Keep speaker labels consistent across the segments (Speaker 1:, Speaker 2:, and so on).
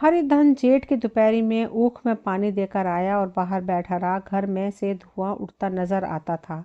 Speaker 1: हरिधन जेठ की दोपहरी में ऊख में पानी देकर आया और बाहर बैठा रहा। घर में से धुआं उठता नजर आता था।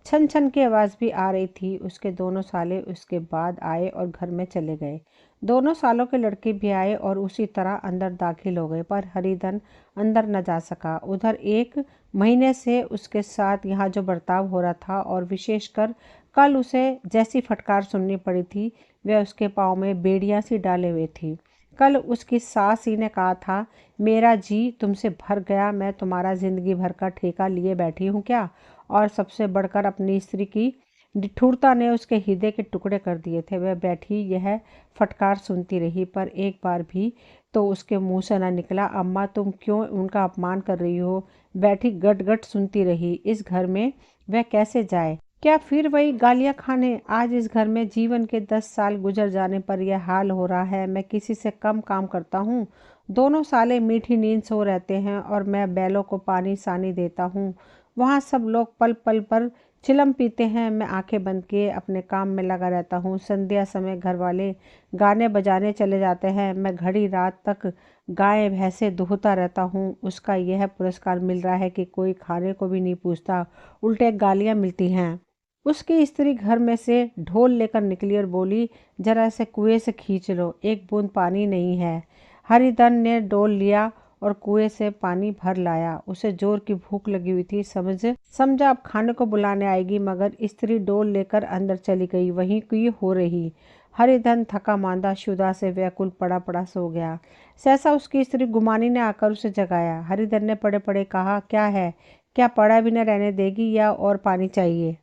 Speaker 1: छन छन की आवाज भी आ रही थी। उसके दोनों साले उसके बाद आए और घर में चले गए। दोनों सालों के लड़के भी आए और उसी तरह अंदर दाखिल हो गए, पर हरिधन अंदर न जा सका। उधर 1 महीने से उसके साथ यहाँ जो बर्ताव हो रहा था, और विशेषकर कल उसे जैसी फटकार सुननी पड़ी थी, वह उसके पाँव में बेड़ियां सी डाले हुए थी। कल उसकी सास ही ने कहा था, मेरा जी तुमसे भर गया, मैं तुम्हारा जिंदगी भर का ठेका लिए बैठी हूँ क्या। और सबसे बढ़कर अपनी स्त्री की निठुरता ने उसके हृदय के टुकड़े कर दिए थे। वह बैठी यह फटकार सुनती रही, पर एक बार भी तो उसके मुंह से न निकला, अम्मा तुम क्यों उनका अपमान कर रही हो। बैठी गट गट सुनती रही। इस घर में वह कैसे जाए? क्या फिर वही गालियां खाने? आज इस घर में जीवन के 10 साल गुजर जाने पर यह हाल हो रहा है। मैं किसी से कम काम करता हूँ? दोनों साले मीठी नींद सो रहते हैं और मैं बैलों को पानी सानी देता हूँ। वहाँ सब लोग पल पल पर चिलम पीते हैं, मैं आंखें बंद किए अपने काम में लगा रहता हूँ। संध्या समय घर वाले गाने बजाने चले जाते हैं, मैं घड़ी रात तक गाय भैंसे दूहता रहता हूँ। उसका यह पुरस्कार मिल रहा है कि कोई खाने को भी नहीं पूछता, उल्टे गालियाँ मिलती हैं। उसकी स्त्री घर में से ढोल लेकर निकली और बोली, जरा से कुएं से खींच लो, एक बूंद पानी नहीं है। हरिधन ने डोल लिया और कुएं से पानी भर लाया। उसे जोर की भूख लगी हुई थी। समझा अब खाने को बुलाने आएगी, मगर स्त्री डोल लेकर अंदर चली गई। वहीं की हो रही। हरिधन थका मांदा शुदा से व्याकुल पड़ा पड़ा सो गया। सहसा उसकी स्त्री गुमानी ने आकर उसे जगाया। हरिधन ने पड़े पड़े कहा, क्या है? क्या पड़ा भी न रहने देगी या और पानी चाहिए?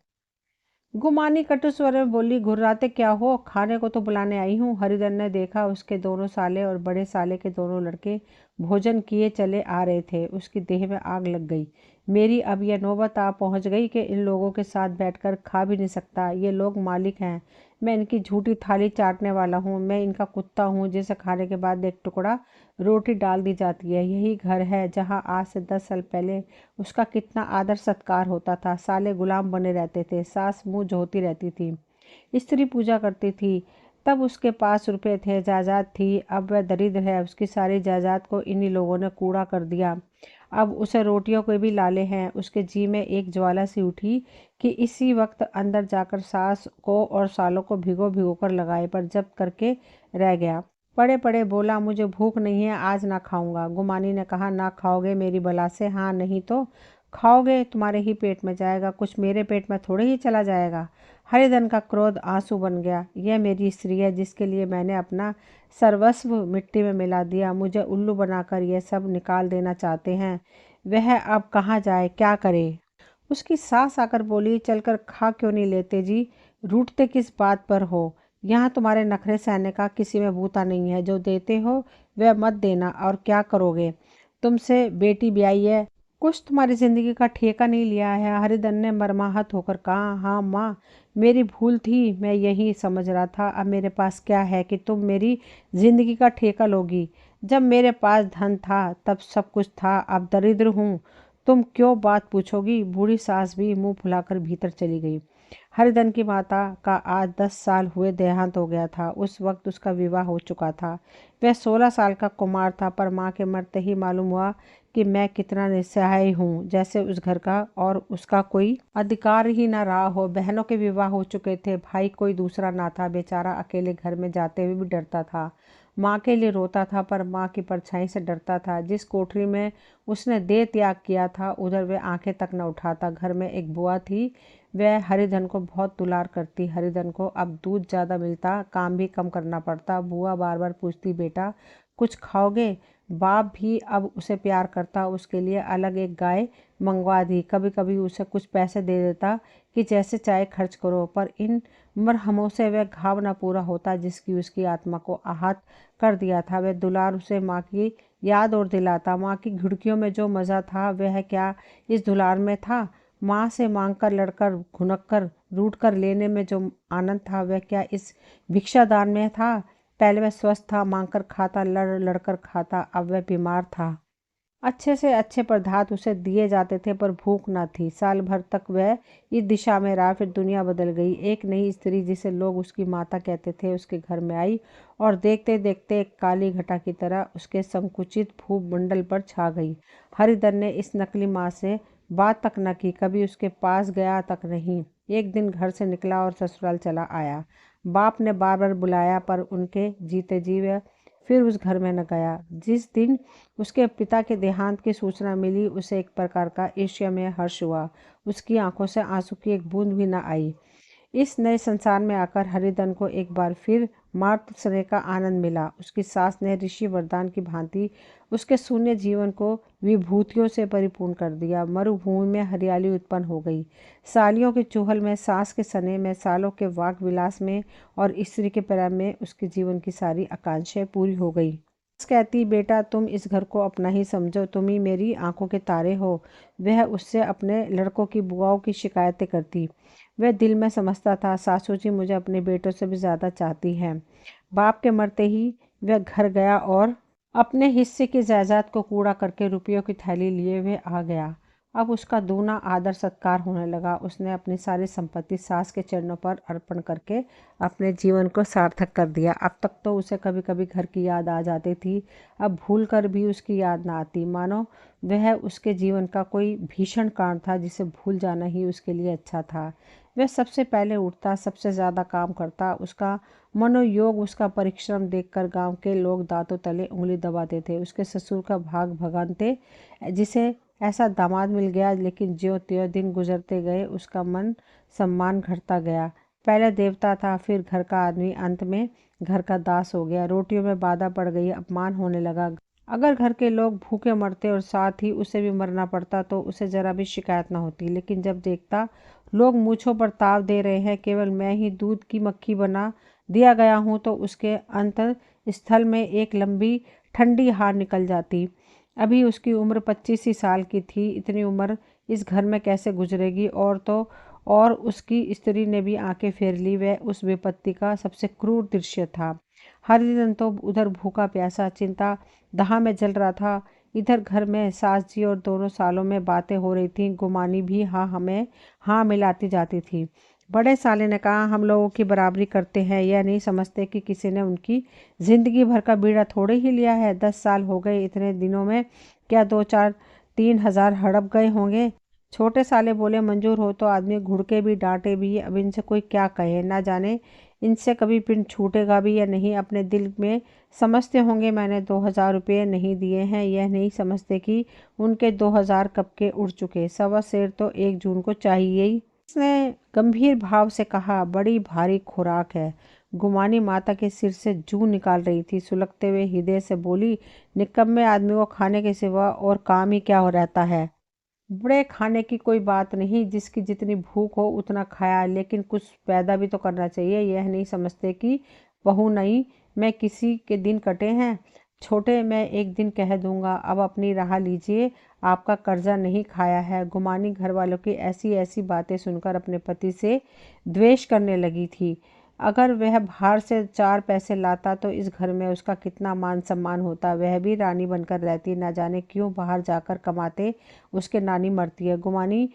Speaker 1: गुमानी कटु स्वर में बोली, घुर्राते क्या हो, खाने को तो बुलाने आई हूँ। हरिधन ने देखा उसके दोनों साले और बड़े साले के दोनों लड़के भोजन किए चले आ रहे थे। उसकी देह में आग लग गई। मेरी अब यह नौबत आ पहुँच गई कि इन लोगों के साथ बैठकर खा भी नहीं सकता। ये लोग मालिक हैं, मैं इनकी झूठी थाली चाटने वाला हूँ। मैं इनका कुत्ता हूँ जिसे खाने के बाद एक टुकड़ा रोटी डाल दी जाती है। यही घर है जहाँ आज से 10 साल पहले उसका कितना आदर सत्कार होता था। साले गुलाम बने रहते थे, सास मुंह जोती रहती थी, स्त्री पूजा करती थी। तब उसके पास रुपए थे, जायदाद थी। अब वह दरिद्र है। उसकी सारी जायदाद को इन्हीं लोगों ने कूड़ा कर दिया। अब उसे रोटियों के भी लाले हैं। उसके जी में एक ज्वाला सी उठी कि इसी वक्त अंदर जाकर सास को और सालों को भिगो भिगो कर लगाए, पर जब्त करके रह गया। पड़े पड़े बोला, मुझे भूख नहीं है, आज ना खाऊंगा। गुमानी ने कहा, ना खाओगे मेरी बला से? हाँ, नहीं तो खाओगे, तुम्हारे ही पेट में जाएगा, कुछ मेरे पेट में थोड़े ही चला जाएगा। हरिधन का क्रोध आंसू बन गया। यह मेरी स्त्री है जिसके लिए मैंने अपना सर्वस्व मिट्टी में मिला दिया। मुझे उल्लू बनाकर यह सब निकाल देना चाहते हैं। वह अब कहाँ जाए, क्या करे? उसकी सास आकर बोली, चलकर खा क्यों नहीं लेते जी, रूठते किस बात पर हो? यहाँ तुम्हारे नखरे सहने का किसी में बूता नहीं है। जो देते हो वह मत देना, और क्या करोगे? तुमसे बेटी ब्याई है, कुछ तुम्हारी जिंदगी का ठेका नहीं लिया है। हरिधन ने मर्माहत होकर कहा, हाँ माँ, मेरी भूल थी, मैं यही समझ रहा था। अब मेरे पास क्या है कि तुम मेरी जिंदगी का ठेका लोगी? जब मेरे पास धन था तब सब कुछ था, अब दरिद्र हूँ, तुम क्यों बात पूछोगी? बूढ़ी सास भी मुंह फुलाकर भीतर चली गई। हरिधन की माता का आज 10 साल हुए देहांत हो गया था। उस वक्त उसका विवाह हो चुका था। वह 16 साल का कुमार था, पर माँ के मरते ही मालूम हुआ कि मैं कितना निस्सहाय हूँ, जैसे उस घर का और उसका कोई अधिकार ही ना रहा हो। बहनों के विवाह हो चुके थे, भाई कोई दूसरा ना था। बेचारा अकेले घर में जाते हुए भी डरता था। माँ के लिए रोता था, पर माँ की परछाई से डरता था। जिस कोठरी में उसने देह त्याग किया था, उधर वह आंखें तक न उठाता। घर में एक बुआ थी, वह हरिधन को बहुत दुलार करती। हरिधन को अब दूध ज़्यादा मिलता, काम भी कम करना पड़ता। बुआ बार बार पूछती, बेटा कुछ खाओगे? बाप भी अब उसे प्यार करता, उसके लिए अलग एक गाय मंगवा दी। कभी कभी उसे कुछ पैसे दे देता कि जैसे चाहे खर्च करो, पर इन मरहमों से वह घाव न पूरा होता जिसकी उसकी आत्मा को आहत कर दिया था। वह दुलार उसे माँ की याद और दिलाता। माँ की घुड़कियों में जो मज़ा था, वह क्या इस दुलार में था? माँ से मांगकर, लड़कर, घुनककर, रूठ कर लेने में जो आनंद था, वह क्या इस भिक्षादान में था? पहले वह स्वस्थ था, मांगकर खाता, लड़ लड़कर खाता। अब वह बीमार था। अच्छे से अच्छे पदार्थ उसे दिए जाते थे पर भूख ना थी। साल भर तक वह इस दिशा में रहा, फिर दुनिया बदल गई। एक नई स्त्री जिसे लोग उसकी माता कहते थे उसके घर में आई और देखते देखते एक काली घटा की तरह उसके संकुचित भूमंडल पर छा गई। हरिधर ने इस नकली माँ से बात तक न की, कभी उसके पास गया तक नहीं। एक दिन घर से निकला और ससुराल चला आया। बाप ने बार बार बुलाया पर उनके जीते जी वह फिर उस घर में न गया। जिस दिन उसके पिता के देहांत की सूचना मिली उसे एक प्रकार का ईर्ष्यामय हर्ष हुआ। उसकी आंखों से आंसू की एक बूंद भी न आई। इस नए संसार में आकर हरिधन को एक बार फिर मातृ स्नेह का आनंद मिला। उसकी सास ने ऋषि वरदान की भांति उसके शून्य जीवन को विभूतियों से परिपूर्ण कर दिया। मरुभूमि में हरियाली उत्पन्न हो गई। सालियों के चुहल में, सास के स्नेह में, सालों के वाक विलास में और स्त्री के प्रेम में उसके जीवन की सारी आकांक्षाएं पूरी हो गई। कहती, बेटा तुम इस घर को अपना ही समझो, तुम ही मेरी आंखों के तारे हो। वह उससे अपने लड़कों की बुआओं की शिकायतें करती। वह दिल में समझता था सासू जी मुझे अपने बेटों से भी ज़्यादा चाहती हैं। बाप के मरते ही वह घर गया और अपने हिस्से की जायदाद को कूड़ा करके रुपयों की थैली लिए वह आ गया। अब उसका दूना आदर सत्कार होने लगा। उसने अपनी सारी संपत्ति सास के चरणों पर अर्पण करके अपने जीवन को सार्थक कर दिया। अब तक तो उसे कभी कभी घर की याद आ जाती थी, अब भूल कर भी उसकी याद ना आती, मानो वह उसके जीवन का कोई भीषण कांड था जिसे भूल जाना ही उसके लिए अच्छा था। वह सबसे पहले उठता, सबसे ज़्यादा काम करता। उसका मनोयोग, उसका परिश्रम देखकर गांव के लोग दांतों तले उंगली दबाते थे। उसके ससुर का भाग भगाते, जिसे ऐसा दामाद मिल गया। लेकिन ज्यों त्यों दिन गुजरते गए उसका मन सम्मान घटता गया। पहले देवता था, फिर घर का आदमी, अंत में घर का दास हो गया। रोटियों में बाधा पड़ गई, अपमान होने लगा। अगर घर के लोग भूखे मरते और साथ ही उसे भी मरना पड़ता तो उसे जरा भी शिकायत न होती। लेकिन जब देखता लोग मूंछों पर ताव दे रहे हैं, केवल मैं ही दूध की मक्खी बना दिया गया हूँ, तो उसके अंतर स्थल में एक लंबी ठंडी हार निकल जाती। अभी उसकी उम्र 25 ही साल की थी। इतनी उम्र इस घर में कैसे गुजरेगी। और उसकी स्त्री ने भी आंखें फेर ली। वह उस विपत्ति का सबसे क्रूर दृश्य था। हरिधन तो उधर भूखा प्यासा चिंता दहा में जल रहा था। इधर घर में सास जी और दोनों सालों में बातें हो रही थी। गुमानी भी हाँ मिलाती जाती थी। बड़े साले ने कहा, हम लोगों की बराबरी करते हैं, यह नहीं समझते कि किसी ने उनकी जिंदगी भर का बीड़ा थोड़े ही लिया है। 10 साल हो गए, इतने दिनों में क्या 2-4-3 हज़ार हड़प गए होंगे। छोटे साले बोले, मंजूर हो तो आदमी घुड़के भी डांटे भी। अब इनसे कोई क्या कहे, ना जाने इनसे कभी पिंड छूटेगा भी या नहीं। अपने दिल में समझते होंगे मैंने 2,000 रुपये नहीं दिए हैं, यह नहीं समझते कि उनके 2,000 कब के उड़ चुके। 1.25 सेर तो 1 जून को चाहिए ही। उसने गंभीर भाव से कहा, बड़ी भारी खुराक है। गुमानी माता के सिर से जूं निकाल रही थी। सुलगते हुए हृदय से बोली, निकम्मे आदमी को खाने के सिवा और काम ही क्या हो रहता है। बड़े खाने की कोई बात नहीं, जिसकी जितनी भूख हो उतना खाया, लेकिन कुछ पैदा भी तो करना चाहिए। यह नहीं समझते कि बहू नहीं मैं किसी के दिन कटे हैं। छोटे, मैं एक दिन कह दूंगा, अब अपनी राह लीजिए, आपका कर्जा नहीं खाया है। गुमानी घर वालों की ऐसी ऐसी बातें सुनकर अपने पति से द्वेष करने लगी थी। अगर वह बाहर से 4 पैसे लाता तो इस घर में उसका कितना मान सम्मान होता। वह भी रानी बनकर रहती, ना जाने क्यों बाहर जाकर कमाते उसके नानी मरती है। गुमानी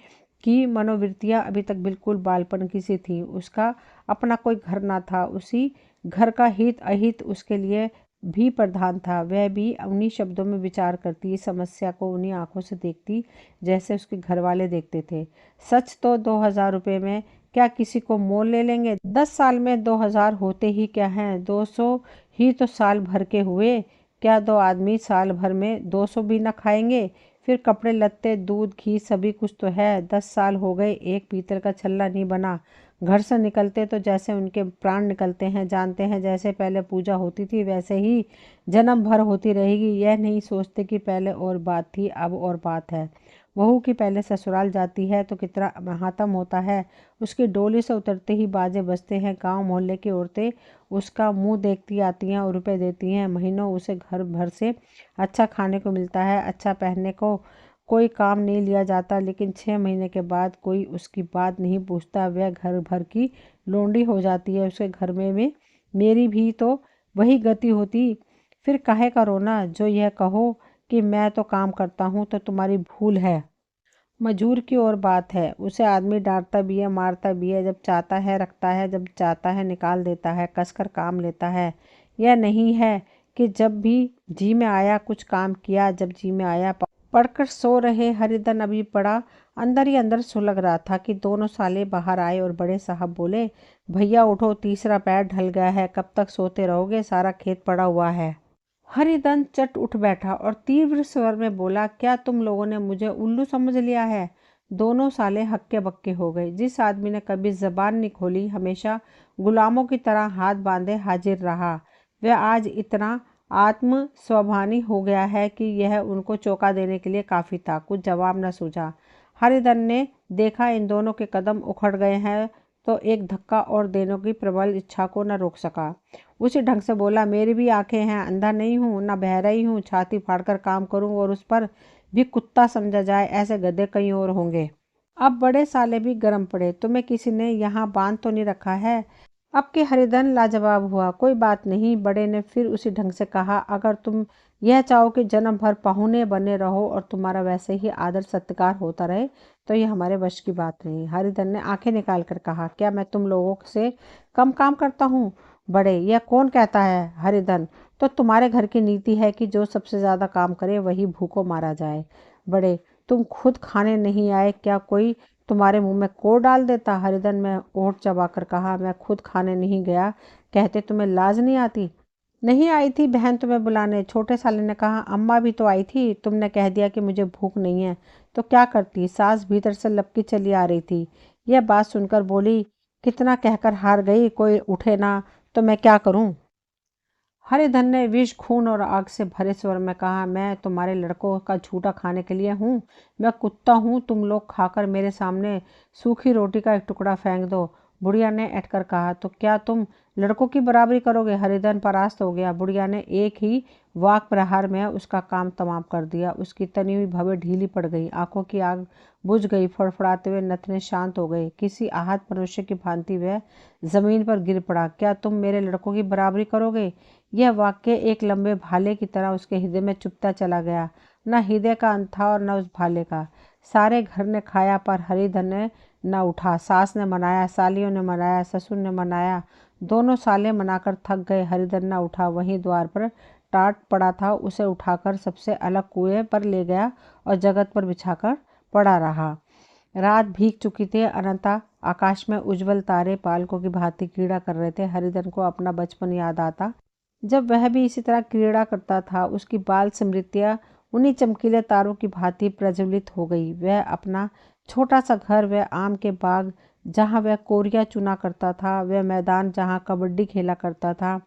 Speaker 1: की मनोवृत्तियां अभी तक बिल्कुल बालपन की सी थी। उसका अपना कोई घर ना था। उसी घर का हित अहित उसके लिए भी प्रधान था। वह भी उन्हीं शब्दों में विचार करती, इस समस्या को उन्हीं आंखों से देखती जैसे उसके घर वाले देखते थे। सच तो 2,000 रुपये में क्या किसी को मोल ले लेंगे। 10 साल में 2,000 होते ही क्या हैं, 200 ही तो साल भर के हुए। क्या 2 आदमी साल भर में 200 भी न खाएंगे। फिर कपड़े लत्ते, दूध, घी सभी कुछ तो है। 10 साल हो गए, एक पीतल का छल्ला नहीं बना। घर से निकलते तो जैसे उनके प्राण निकलते हैं। जानते हैं जैसे पहले पूजा होती थी वैसे ही जन्म भर होती रहेगी। यह नहीं सोचते कि पहले और बात थी, अब और बात है। बहू की पहले ससुराल जाती है तो कितना महात्म होता है। उसकी डोली से उतरते ही बाजे बजते हैं। गांव मोहल्ले की औरतें उसका मुंह देखती आती हैं और रुपए देती हैं। महीनों उसे घर भर से अच्छा खाने को मिलता है, अच्छा पहनने को। कोई काम नहीं लिया जाता। लेकिन 6 महीने के बाद कोई उसकी बात नहीं पूछता। वह घर भर की लोंडी हो जाती है। उसके घर में मेरी भी तो वही गति होती। फिर काहे का रोना। जो यह कहो कि मैं तो काम करता हूँ तो तुम्हारी भूल है। मजूर की और बात है, उसे आदमी डांटता भी है, मारता भी है, जब चाहता है रखता है, जब चाहता है निकाल देता है, कसकर काम लेता है। यह नहीं है कि जब भी जी में आया कुछ काम किया, जब जी में आया पढ़कर सो रहे। हरिधन अभी पड़ा अंदर ही अंदर सुलग रहा था कि दोनों साले बाहर आए और बड़े साहब बोले, भैया उठो, तीसरा पैर ढल गया है, कब तक सोते रहोगे, सारा खेत पड़ा हुआ है। हरिधन चट उठ बैठा और तीव्र स्वर में बोला, क्या तुम लोगों ने मुझे उल्लू समझ लिया है? दोनों साले हक्के बक्के हो गए। जिस आदमी ने कभी जबान नहीं खोली, हमेशा गुलामों की तरह हाथ बांधे हाजिर रहा, वह आज इतना आत्म स्वाभिमानी हो गया है कि यह उनको चौंका देने के लिए काफी था। कुछ जवाब न सूझा। हरिधन ने देखा इन दोनों के कदम उखड़ गए हैं तो एक धक्का और देने की प्रबल इच्छा को न रोक सका। उसी ढंग से बोला, मेरी भी आंखें हैं, अंधा नहीं हूँ, ना बहरा ही हूँ, छाती फाड़कर काम करूँ और उस पर भी कुत्ता समझा जाए, ऐसे गधे कहीं और होंगे। अब बड़े साले भी गर्म पड़े, तुम्हें किसी ने यहाँ बांध तो नहीं रखा है? अब के हरिधन लाजवाब हुआ। कोई बात नहीं। बड़े ने फिर उसी ढंग से कहा, अगर तुम यह चाहो कि जन्म भर पहुने बने रहो और तुम्हारा वैसे ही आदर सत्कार होता रहे तो ये हमारे वश की बात नहीं। हरिधन ने आंखें निकाल कर कहा, क्या मैं तुम लोगों से कम काम करता हूँ? बड़े, यह कौन कहता है? हरिधन, तो तुम्हारे घर की नीति है कि जो सबसे ज्यादा काम करे वही भूखों मारा जाए। बड़े, तुम खुद खाने नहीं आए, क्या कोई तुम्हारे मुंह में कोड़ डाल देता? हरिधन में ओठ चबाकर कहा, मैं खुद खाने नहीं गया, कहते तुम्हें लाज नहीं आती? नहीं आई थी बहन तुम्हें बुलाने। छोटे साले ने कहा, अम्मा भी तो आई थी, तुमने कह दिया कि मुझे भूख नहीं है, तो क्या करती? सास भीतर से लपकी चली आ रही थी। यह बात सुनकर बोली, कितना कहकर हार गई, कोई उठे ना तो मैं क्या करूं? हरिधन ने विष, खून और आग से भरे स्वर में कहा, मैं तुम्हारे लड़कों का झूठा खाने के लिए हूँ? मैं कुत्ता हूँ? तुम लोग खाकर मेरे सामने सूखी रोटी का एक टुकड़ा फेंक दो। बुढ़िया ने अटकर कहा, तो क्या तुम लड़कों की बराबरी करोगे? हरिधन परास्त हो गया। बुढ़िया ने एक ही वाक प्रहार में उसका काम तमाम कर दिया। उसकी तनी हुई भवें ढीली पड़ गई, आंखों की आग बुझ गई, फड़फड़ाते हुए नथने शांत हो गए। किसी आहत मनुष्य की भांति वह जमीन पर गिर पड़ा। क्या तुम मेरे लड़कों की बराबरी करोगे? यह वाक्य एक लंबे भाले की तरह उसके हृदय में चुभता चला गया। न हृदय का अंत था और न उस भाले का। सारे घर ने खाया पर हरिधन ने न उठा। सास ने मनाया, सालियों ने मनाया, ससुर ने मनाया, दोनों साले मनाकर थक गए। हरिधन न उठा। वहीं द्वार पर टाट पड़ा था, उसे उठाकर सबसे अलग कुएं पर ले गया और जगत पर बिछाकर पड़ा रहा। रात भीग चुकी थी। अनंता आकाश में उज्जवल तारे पालकों की भांति क्रीड़ा कर रहे थे। हरिधन को अपना बचपन याद आता, जब वह भी इसी तरह क्रीड़ा करता था। उसकी बाल स्मृतियां उन्हीं चमकीले तारों की भांति प्रज्वलित हो गई। वह अपना छोटा सा घर, वह आम के बाग जहाँ वह कोरिया चुना करता था, वह मैदान जहाँ कबड्डी खेला करता था,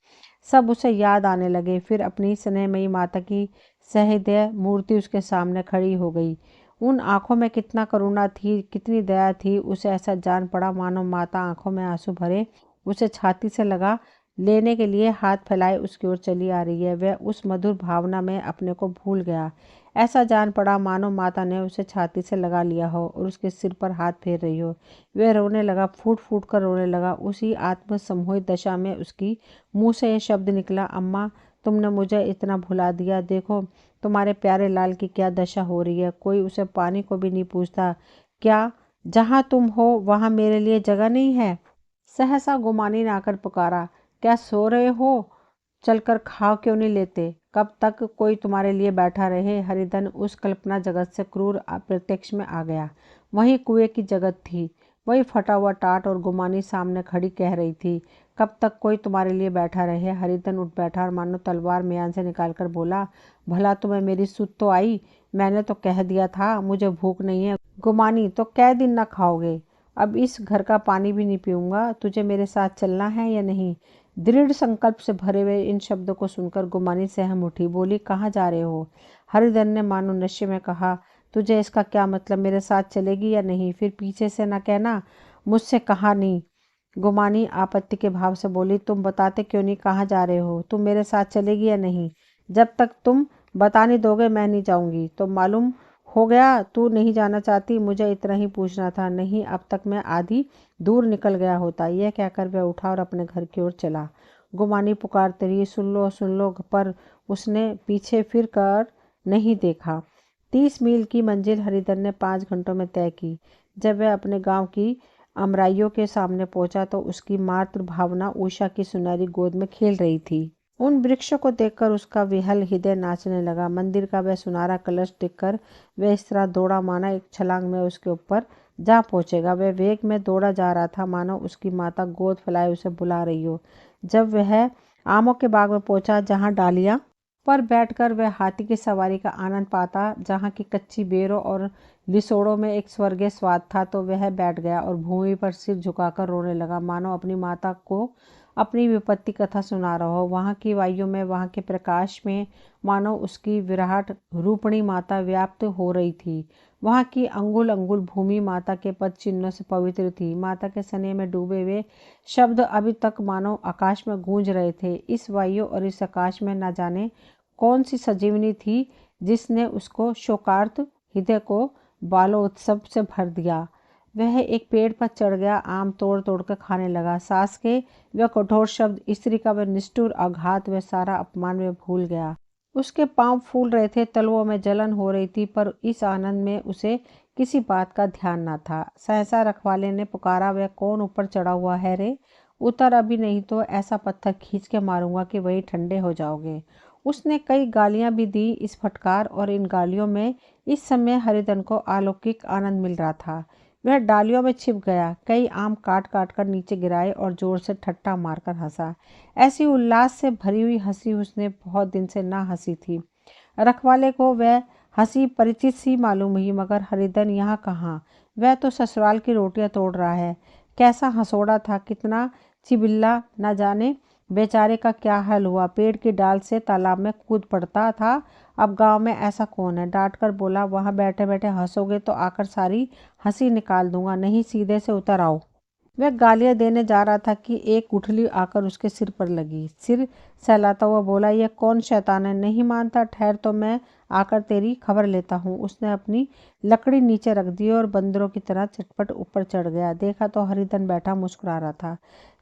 Speaker 1: सब उसे याद आने लगे। फिर अपनी स्नेहमयी माता की सहृदय मूर्ति उसके सामने खड़ी हो गई। उन आंखों में कितना करुणा थी, कितनी दया थी। उसे ऐसा जान पड़ा मानो माता आंखों में आंसू भरे उसे छाती से लगा लेने के लिए हाथ फैलाए उसकी ओर चली आ रही है। वह उस मधुर भावना में अपने को भूल गया। ऐसा जान पड़ा मानो माता ने उसे छाती से लगा लिया हो और उसके सिर पर हाथ फेर रही हो। वह रोने लगा, फूट फूट कर रोने लगा। उसी आत्मसम्मोहित दशा में उसकी मुंह से यह शब्द निकला, अम्मा, तुमने मुझे इतना भुला दिया। देखो तुम्हारे प्यारे लाल की क्या दशा हो रही है। कोई उसे पानी को भी नहीं पूछता। क्या जहाँ तुम हो वहाँ मेरे लिए जगह नहीं है? सहसा गुमानी ने आकर पुकारा, क्या सो रहे हो? चलकर खा क्यों नहीं लेते? कब तक कोई तुम्हारे लिए बैठा रहे? हरिधन उस कल्पना जगत से क्रूर प्रत्यक्ष में आ गया। वही कुएं की जगत थी, वही फटा हुआ टाट और गुमानी सामने खड़ी कह रही थी, कब तक कोई तुम्हारे लिए बैठा रहे? हरिधन उठ बैठा और मानो तलवार म्यान से निकालकर बोला, भला तुम्हें मेरी सुध तो आई? मैंने तो कह दिया था मुझे भूख नहीं है। गुमानी, तो कै दिन न खाओगे? अब इस घर का पानी भी नहीं पीऊंगा। तुझे मेरे साथ चलना है या नहीं? दृढ़ संकल्प से भरे हुए इन शब्दों को सुनकर गुमानी सहम उठी। बोली, कहाँ जा रहे हो? हरिधन ने मानो नशे में कहा, तुझे इसका क्या मतलब? मेरे साथ चलेगी या नहीं? फिर पीछे से न कहना मुझसे कहा नहीं। गुमानी आपत्ति के भाव से बोली, तुम बताते क्यों नहीं कहाँ जा रहे हो? तुम मेरे साथ चलेगी या नहीं? जब तक तुम बता नहीं दोगे मैं नहीं जाऊंगी। तो मालूम हो गया तू नहीं जाना चाहती। मुझे इतना ही पूछना था। नहीं, अब तक मैं आधी दूर निकल गया होता। यह कहकर वह उठा और अपने घर की ओर चला। गुमानी पुकारती रही, सुन लो सुन लो, पर उसने पीछे फिर कर नहीं देखा। 30 मील की मंजिल हरिधन ने 5 घंटों में तय की। जब वह अपने गांव की अमराइयों के सामने पहुंचा तो उसकी मातृ भावना उषा की सुनहरी गोद में खेल रही थी। उन वृक्षों को देखकर उसका विहल हृदय नाचने लगा। मंदिर का वह सुनहरा कलश देखकर वह इस तरह दौड़ा माना एक छलांग में उसके ऊपर जा पहुंचेगा। वह वेग में दौड़ा जा रहा था मानो उसकी माता गोद फैलाए उसे बुला रही हो। जब वह आमों के बाग में पहुंचा जहां डालियां पर बैठकर वह हाथी की सवारी का आनंद पाता, जहाँ की कच्ची बेरों और लिसोड़ों में एक स्वर्गीय स्वाद था, तो वह बैठ गया और भूमि पर सिर झुकाकर रोने लगा मानो अपनी माता को अपनी विपत्ति कथा सुना रहा हो। वहाँ की वायु में, वहाँ के प्रकाश में मानो उसकी विराट रूपणी माता व्याप्त हो रही थी। वहाँ की अंगुल अंगुल भूमि माता के पद चिन्हों से पवित्र थी। माता के स्नेह में डूबे हुए शब्द अभी तक मानो आकाश में गूंज रहे थे। इस वायु और इस आकाश में न जाने कौन सी सजीवनी थी जिसने उसको शोकार्त हृदय को बालोत्सव से भर दिया। वह एक पेड़ पर चढ़ गया, आम तोड़ तोड़ कर खाने लगा। सास के वह कठोर शब्द, स्त्री का वह निष्ठुर आघात, वह सारा अपमान में भूल गया। उसके पांव फूल रहे थे, तलवों में जलन हो रही थी, पर इस आनंद में उसे किसी बात का ध्यान न था। सहसा रखवाले ने पुकारा, वह कौन ऊपर चढ़ा हुआ है रे? उतर अभी, नहीं तो ऐसा पत्थर खींच के मारूंगा कि वही ठंडे हो जाओगे। उसने कई गालियां भी दी। इस फटकार और इन गालियों में इस समय हरिधन को अलौकिक आनंद मिल रहा था। वह डालियों में छिप गया, कई आम काट काट कर नीचे गिराए और जोर से ठट्ठा मारकर हंसा। ऐसी उल्लास से भरी हुई हंसी उसने बहुत दिन से ना हंसी थी। रखवाले को वह हंसी परिचित सी मालूम हुई, मगर हरिधन यहाँ कहाँ? वह तो ससुराल की रोटियां तोड़ रहा है। कैसा हंसोड़ा था, कितना चिबिल्ला, न जाने बेचारे का क्या हाल हुआ। पेड़ की डाल से तालाब में कूद पड़ता था। अब गांव में ऐसा कौन है? डांट कर बोला, वहां बैठे बैठे हंसोगे तो आकर सारी हंसी निकाल दूंगा, नहीं सीधे से उतर आओ। वह गालियां देने जा रहा था कि एक गुठली आकर उसके सिर पर लगी। सिर सहलाता हुआ बोला, यह कौन शैतान है? नहीं मानता? ठहर तो मैं आकर तेरी खबर लेता हूँ। उसने अपनी लकड़ी नीचे रख दी और बंदरों की तरह चटपट ऊपर चढ़ गया। देखा तो हरिधन बैठा मुस्कुरा रहा था।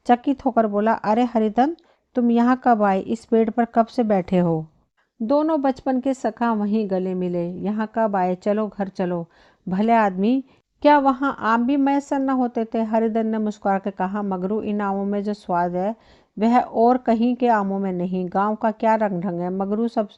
Speaker 1: चकित होकर बोला, अरे हरिधन, तुम यहाँ कब आए? इस पेड़ पर कब से बैठे हो? दोनों बचपन के सखा वहीं गले मिले। यहाँ कब आए? चलो घर चलो। भले आदमी, क्या वहाँ आम भी मैसर न होते थे? हरिधन ने मुस्कुरा के कहा, मगरू, इन आमों में जो स्वाद है वह और कहीं के आमों में नहीं। गांव का क्या रंग ढंग है मगरू, सब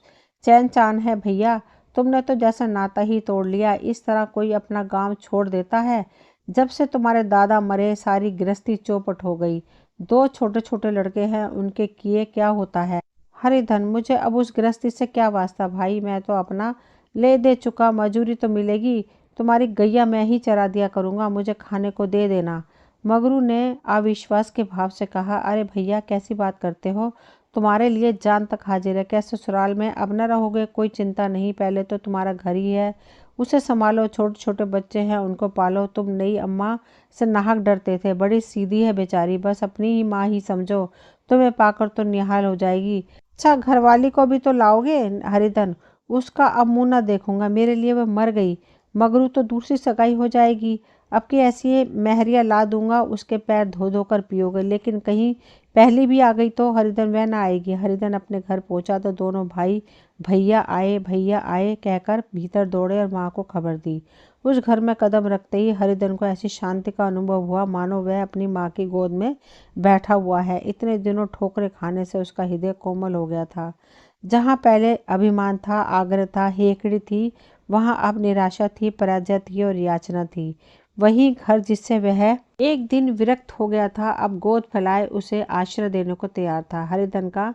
Speaker 1: चैन चान है भैया। तुमने तो जैसा नाता ही तोड़ लिया। इस तरह कोई अपना गांव छोड़ देता है? जब से तुम्हारे दादा मरे सारी गृहस्थी चौपट हो गई। 2 छोटे छोटे लड़के हैं, उनके किए क्या होता है? हरिधन, मुझे अब उस गृहस्थी से क्या वास्ता भाई, मैं तो अपना ले दे चुका। मजूरी तो मिलेगी, तुम्हारी गैया मैं ही चरा दिया करूँगा, मुझे खाने को दे देना। मगरू ने अविश्वास के भाव से कहा, अरे भैया, कैसी बात करते हो? तुम्हारे लिए जान तक हाजिर है। क्या ससुराल में अब न रहोगे? कोई चिंता नहीं, पहले तो तुम्हारा घर ही है, उसे संभालो। छोटे छोटे बच्चे हैं, उनको पालो। तुम नई अम्मा से नाहक डरते थे, बड़ी सीधी है बेचारी, बस अपनी ही माँ ही समझो। तुम्हें पाकर तो निहाल हो जाएगी। अच्छा, घरवाली को भी तो लाओगे? हरिधन, उसका अब मुँह न देखूंगा, मेरे लिए वह मर गई। मगरू तो दूसरी सगाई हो जाएगी। अब की ऐसी महरिया ला दूंगा, उसके पैर धो धो कर पियोगे। लेकिन कहीं पहली भी आ गई तो? हरिधन, वह ना आएगी। हरिधन अपने घर पहुंचा तो दोनों भाई भैया आए कहकर भीतर दौड़े और माँ को खबर दी। उस घर में कदम रखते ही हरिधन को ऐसी शांति का अनुभव हुआ मानो वह अपनी माँ की गोद में बैठा हुआ है। इतने दिनों ठोकरे खाने से उसका हृदय कोमल हो गया था। जहाँ पहले अभिमान था, आग्रह था, हेकड़ी थी, वहाँ अब निराशा थी, पराजय थी और याचना थी। वही घर जिससे वह एक दिन विरक्त हो गया था, अब गोद फैलाए उसे आश्रय देने को तैयार था। हरिधन का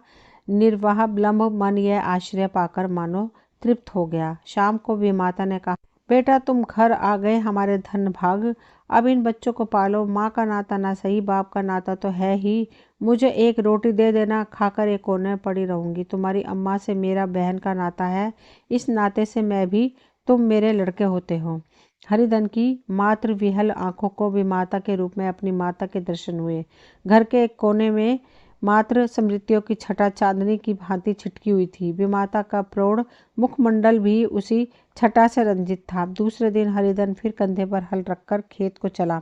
Speaker 1: निर्वाह विलंब मन यह आश्रय पाकर मानो तृप्त हो गया। शाम को भी माता ने कहा, बेटा तुम घर आ गए, हमारे धन भाग। अब इन बच्चों को पालो। माँ का नाता ना सही, बाप का नाता तो है ही। मुझे एक रोटी दे देना, खाकर एक कोने में पड़ी रहूंगी। तुम्हारी अम्मा से मेरा बहन का नाता है, इस नाते से मैं भी, तुम मेरे लड़के होते हो। हरिधन की मातृ विहल आंखों को भी माता के रूप में अपनी माता के दर्शन हुए। घर के एक कोने में मातृ स्मृतियों की छटा चांदनी की भांति छिटकी हुई थी। विमाता का प्रौढ़ मुखमंडल भी उसी छटा से रंजित था। दूसरे दिन हरिधन फिर कंधे पर हल रखकर खेत को चला।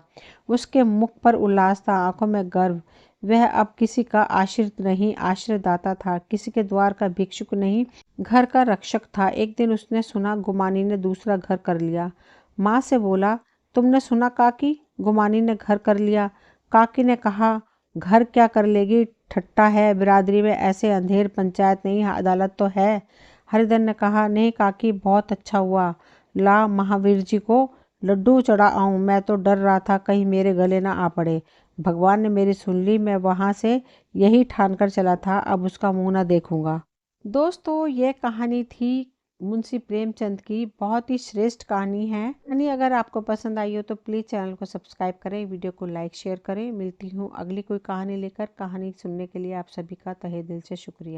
Speaker 1: उसके मुख पर उल्लास था, आंखों में गर्व। वह अब किसी का आश्रित नहीं, आश्रयदाता था, किसी के द्वार का भिक्षुक नहीं, घर का रक्षक था। एक दिन उसने सुना गुमानी ने दूसरा घर कर लिया। माँ से बोला, तुमने सुना काकी, गुमानी ने घर कर लिया। काकी ने कहा, घर क्या कर लेगी, ठट्टा है, बिरादरी में ऐसे अंधेर पंचायत नहीं, अदालत तो है। हरिधर ने कहा, नहीं काकी, बहुत अच्छा हुआ, ला महावीर जी को लड्डू चढ़ा आऊं, मैं तो डर रहा था कहीं मेरे गले ना आ पड़े। भगवान ने मेरी सुन ली, मैं वहां से यही ठान कर चला था, अब उसका मुंह ना देखूंगा। दोस्तों, ये कहानी थी मुंशी प्रेमचंद की, बहुत ही श्रेष्ठ कहानी है। कहानी अगर आपको पसंद आई हो तो प्लीज़ चैनल को सब्सक्राइब करें, वीडियो को लाइक शेयर करें। मिलती हूँ अगली कोई कहानी लेकर। कहानी सुनने के लिए आप सभी का तहे दिल से शुक्रिया।